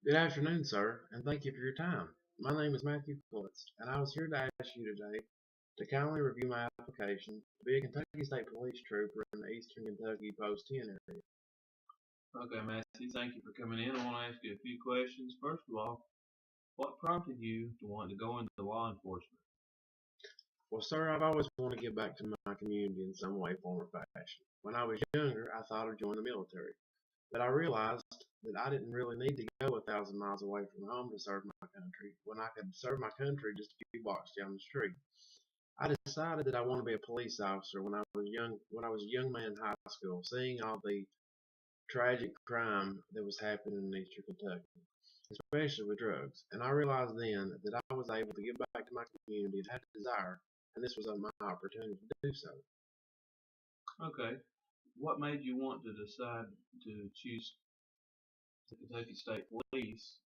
Good afternoon, sir, and thank you for your time. My name is Matthew Klutz, and I was here to ask you today to kindly review my application to be a Kentucky State Police Trooper in the Eastern Kentucky Post 10 area. Okay, Matthew, thank you for coming in. I want to ask you a few questions. First of all, what prompted you to want to go into law enforcement? Well, sir, I've always wanted to give back to my community in some way, form, or fashion. When I was younger, I thought of joining the military, but I realized that I didn't really need to go 1,000 miles away from home to serve my country when I could serve my country just a few blocks down the street. I decided that I want to be a police officer when I was young. When I was a young man in high school, seeing all the tragic crime that was happening in Eastern Kentucky, especially with drugs, and I realized then that I was able to give back to my community and had a desire, and this was my opportunity to do so. Okay, what made you want to decide to choose the Kentucky State Police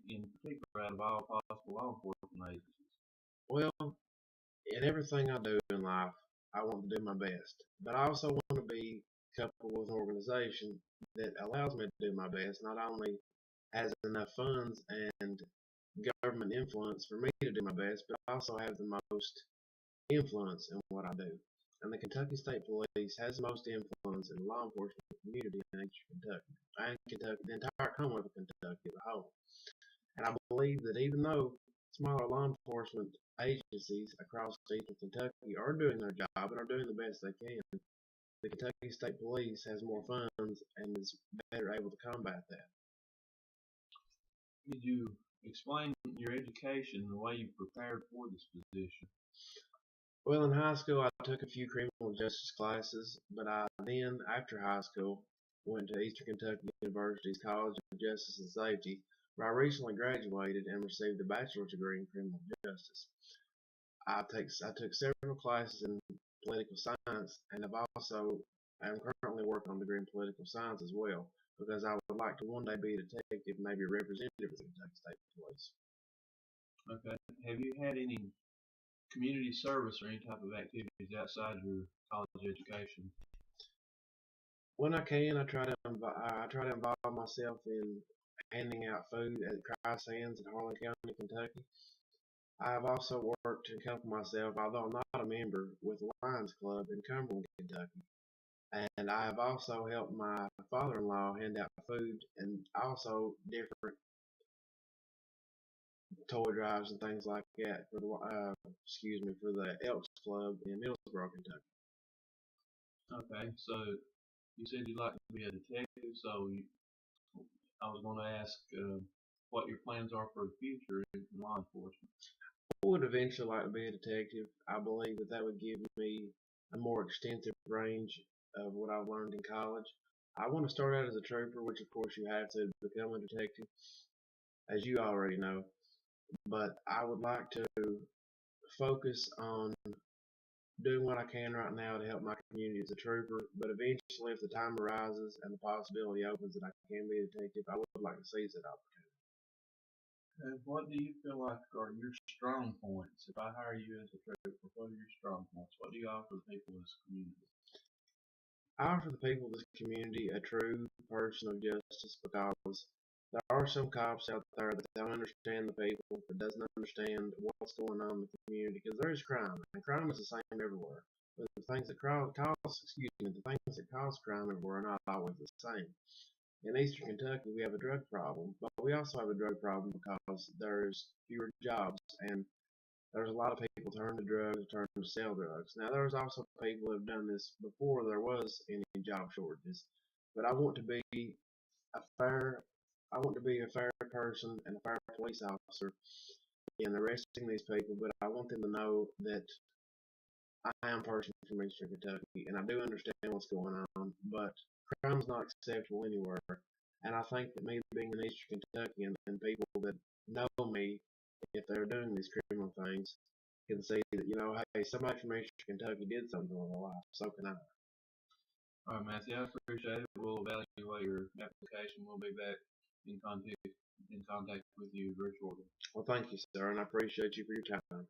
in particular out of all possible law enforcement agencies? Well, in everything I do in life, I want to do my best, but I also want to be coupled with an organization that allows me to do my best, not only has enough funds and government influence for me to do my best, but also have the most influence in what I do. And the Kentucky State Police has the most influence in the law enforcement community in Eastern Kentucky and Kentucky, the entire Commonwealth of Kentucky as a whole. And I believe that even though smaller law enforcement agencies across Eastern Kentucky are doing their job and are doing the best they can, the Kentucky State Police has more funds and is better able to combat that. Could you explain your education and the way you prepared for this position? Well, in high school, I took a few criminal justice classes, but I then, after high school, went to Eastern Kentucky University's College of Justice and Safety, where I recently graduated and received a bachelor's degree in criminal justice. I took several classes in political science, and I'm currently working on a degree in political science as well, because I would like to one day be a detective, maybe a representative of the Kentucky State Police. Okay, have you had any community service or any type of activities outside your college education? When I can, I try to involve myself in handing out food at Christ Hands in Harlan County, Kentucky. I have also worked to accompany myself, although I'm not a member, with Lions Club in Cumberland, Kentucky. And I have also helped my father-in-law hand out food and also different toy drives and things like that for the Elks Club in Middlesboro, Kentucky. Okay, so you said you'd like to be a detective, I was going to ask what your plans are for the future in law enforcement. I would eventually like to be a detective. I believe that that would give me a more extensive range of what I've learned in college. I want to start out as a trooper, which of course you have to become a detective, as you already know. But I would like to focus on doing what I can right now to help my community as a trooper. But eventually, if the time arises and the possibility opens that I can be a detective, I would like to seize that opportunity. What do you feel like are your strong points? If I hire you as a trooper, what are your strong points? What do you offer the people in this community? I offer the people of this community a true person of justice because there are some cops out there that don't understand the people, that doesn't understand what's going on in the community because there is crime, and crime is the same everywhere. But the things that cause crime everywhere are not always the same. In Eastern Kentucky, we have a drug problem, but we also have a drug problem because there's fewer jobs and there's a lot of people turn to drugs, turn to sell drugs. Now, there's also people who have done this before there was any job shortages, but a fair, I want to be a fair person and a fair police officer in arresting these people, but I want them to know that I am a person from Eastern Kentucky and I do understand what's going on, but crime's not acceptable anywhere. And I think that me being in Eastern Kentucky and people that know me, if they're doing these criminal things, can see that, hey, somebody from Eastern Kentucky did something with their life, so can I. All right, Matthew, I appreciate it. We'll evaluate your application. We'll be back in contact with you very shortly. Well, thank you, sir, and I appreciate you for your time.